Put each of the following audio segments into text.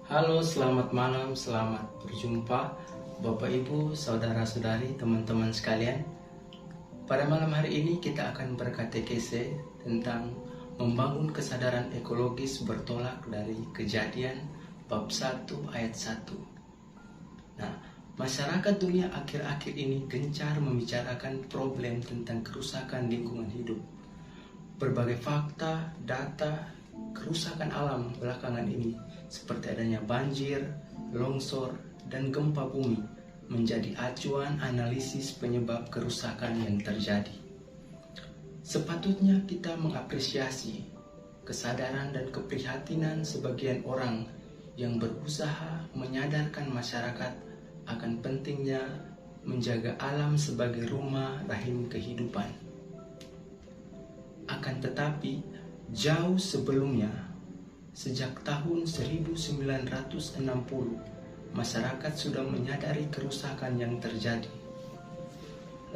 Halo, selamat malam, selamat berjumpa Bapak Ibu, saudara-saudari, teman-teman sekalian. Pada malam hari ini kita akan berkatekese tentang membangun kesadaran ekologis bertolak dari Kejadian bab 1 ayat 1. Nah, masyarakat dunia akhir-akhir ini gencar membicarakan problem tentang kerusakan lingkungan hidup. Berbagai fakta, data, kerusakan alam belakangan ini seperti adanya banjir, longsor, dan gempa bumi menjadi acuan analisis penyebab kerusakan yang terjadi. Sepatutnya kita mengapresiasi kesadaran dan keprihatinan sebagian orang yang berusaha menyadarkan masyarakat akan pentingnya menjaga alam sebagai rumah rahim kehidupan. Akan tetapi, jauh sebelumnya, sejak tahun 1960, masyarakat sudah menyadari kerusakan yang terjadi.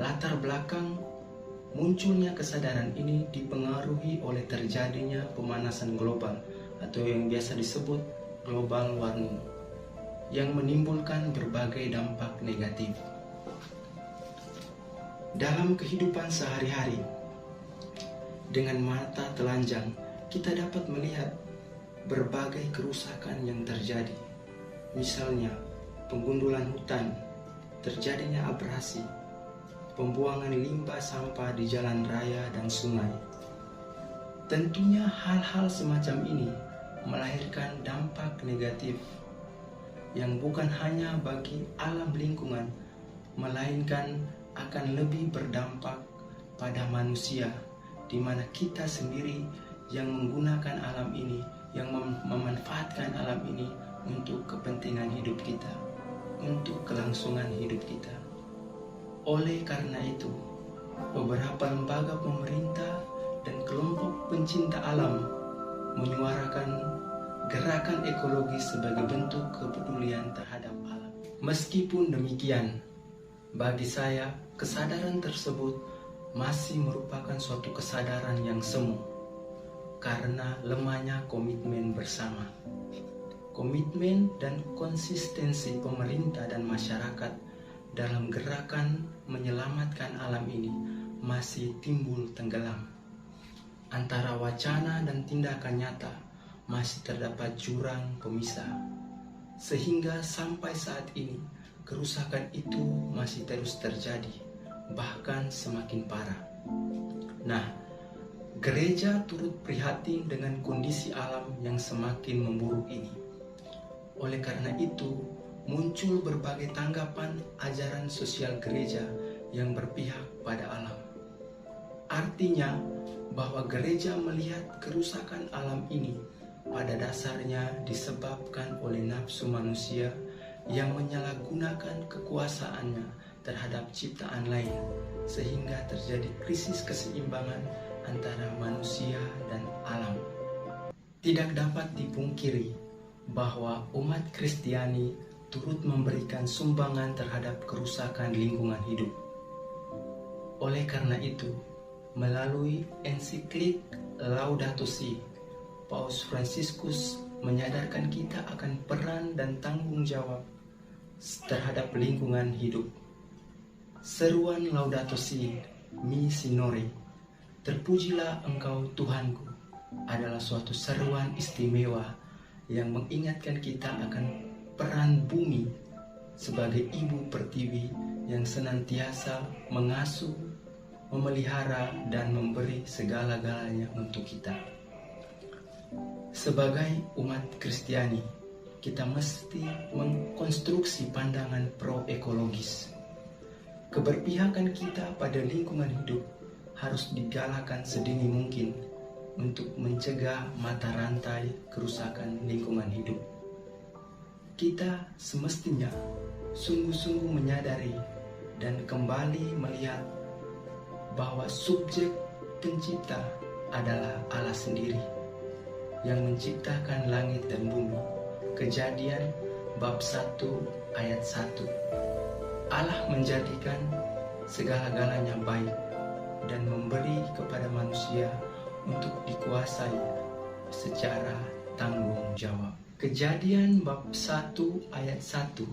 Latar belakang munculnya kesadaran ini dipengaruhi oleh terjadinya pemanasan global atau yang biasa disebut global warming yang menimbulkan berbagai dampak negatif. Dalam kehidupan sehari-hari, dengan mata telanjang kita dapat melihat berbagai kerusakan yang terjadi. Misalnya, penggundulan hutan, terjadinya abrasi, pembuangan limbah sampah di jalan raya dan sungai. Tentunya hal-hal semacam ini melahirkan dampak negatif yang bukan hanya bagi alam lingkungan, melainkan akan lebih berdampak pada manusia, di mana kita sendiri yang menggunakan alam ini, yang memanfaatkan alam ini untuk kepentingan hidup kita, untuk kelangsungan hidup kita. Oleh karena itu, beberapa lembaga pemerintah dan kelompok pencinta alam menyuarakan gerakan ekologis sebagai bentuk kepedulian terhadap alam. Meskipun demikian, bagi saya kesadaran tersebut masih merupakan suatu kesadaran yang semu karena lemahnya komitmen bersama. Komitmen dan konsistensi pemerintah dan masyarakat dalam gerakan menyelamatkan alam ini masih timbul tenggelam. Antara wacana dan tindakan nyata masih terdapat jurang pemisah, sehingga sampai saat ini kerusakan itu masih terus terjadi, bahkan semakin parah. Nah, gereja turut prihatin dengan kondisi alam yang semakin memburuk ini. Oleh karena itu, muncul berbagai tanggapan ajaran sosial gereja yang berpihak pada alam. Artinya, bahwa gereja melihat kerusakan alam ini pada dasarnya disebabkan oleh nafsu manusia yang menyalahgunakan kekuasaannya terhadap ciptaan lain, sehingga terjadi krisis keseimbangan antara manusia dan alam. Tidak dapat dipungkiri bahwa umat Kristiani turut memberikan sumbangan terhadap kerusakan lingkungan hidup. Oleh karena itu, melalui ensiklik Laudato Si, Paus Fransiskus menyadarkan kita akan peran dan tanggung jawab terhadap lingkungan hidup. Seruan Laudato Si, Missinore, terpujilah Engkau Tuhanku, adalah suatu seruan istimewa yang mengingatkan kita akan peran bumi sebagai ibu pertiwi yang senantiasa mengasuh, memelihara, dan memberi segala-galanya untuk kita. Sebagai umat Kristiani, kita mesti mengkonstruksi pandangan pro-ekologis. Keberpihakan kita pada lingkungan hidup harus digalakan sedini mungkin untuk mencegah mata rantai kerusakan lingkungan hidup. Kita semestinya sungguh-sungguh menyadari dan kembali melihat bahwa subjek pencipta adalah Allah sendiri yang menciptakan langit dan bumi. Kejadian bab 1 ayat 1. Allah menjadikan segala-galanya baik dan memberi kepada manusia untuk dikuasai secara tanggung jawab. Kejadian bab 1 ayat 1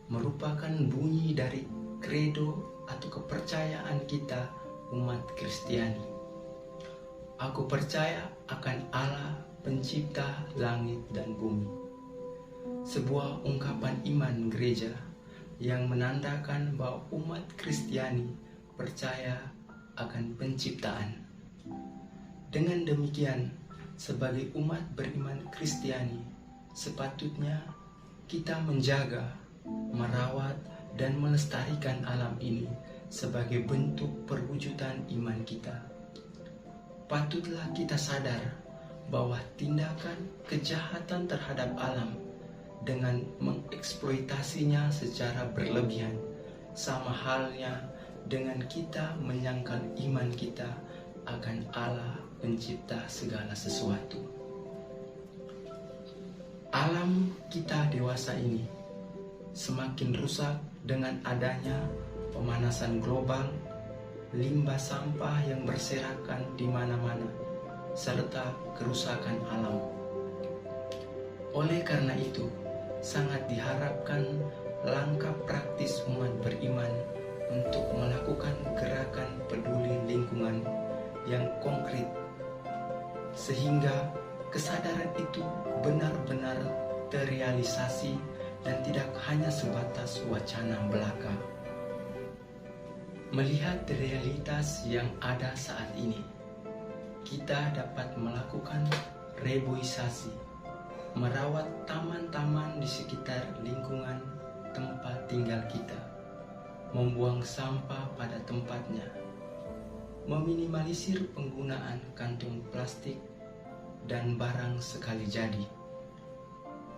merupakan bunyi dari kredo atau kepercayaan kita umat Kristiani. Aku percaya akan Allah pencipta langit dan bumi. Sebuah ungkapan iman gereja yang menandakan bahwa umat Kristiani percaya akan penciptaan. Dengan demikian, sebagai umat beriman Kristiani, sepatutnya kita menjaga, merawat, dan melestarikan alam ini sebagai bentuk perwujudan iman kita. Patutlah kita sadar bahwa tindakan kejahatan terhadap alam dengan mengeksploitasinya secara berlebihan sama halnya dengan kita menyangkal iman kita akan Allah pencipta segala sesuatu. Alam kita dewasa ini semakin rusak dengan adanya pemanasan global, limbah sampah yang berserakan di mana-mana, serta kerusakan alam. Oleh karena itu, sangat diharapkan langkah praktis umat beriman untuk melakukan gerakan peduli lingkungan yang konkret, sehingga kesadaran itu benar-benar terrealisasi dan tidak hanya sebatas wacana belaka. Melihat realitas yang ada saat ini, kita dapat melakukan reboisasi, merawat taman-taman di sekitar lingkungan tempat tinggal kita, membuang sampah pada tempatnya, meminimalisir penggunaan kantung plastik dan barang sekali jadi,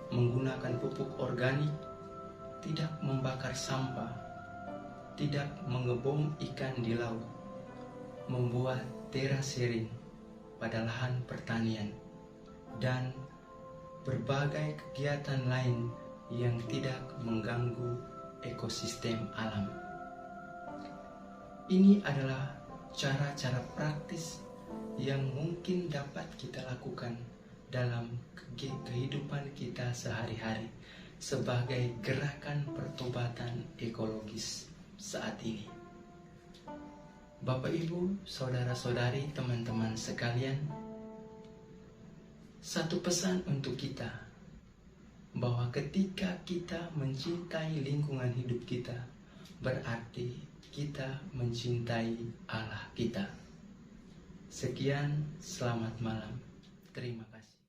menggunakan pupuk organik, tidak membakar sampah, tidak mengebom ikan di laut, membuat terasering pada lahan pertanian, dan berbagai kegiatan lain yang tidak mengganggu ekosistem alam. Ini adalah cara-cara praktis yang mungkin dapat kita lakukan dalam kehidupan kita sehari-hari sebagai gerakan pertobatan ekologis saat ini. Bapak, Ibu, saudara-saudari, teman-teman sekalian, satu pesan untuk kita, bahwa ketika kita mencintai lingkungan hidup kita, berarti kita mencintai Allah kita. Sekian, selamat malam. Terima kasih.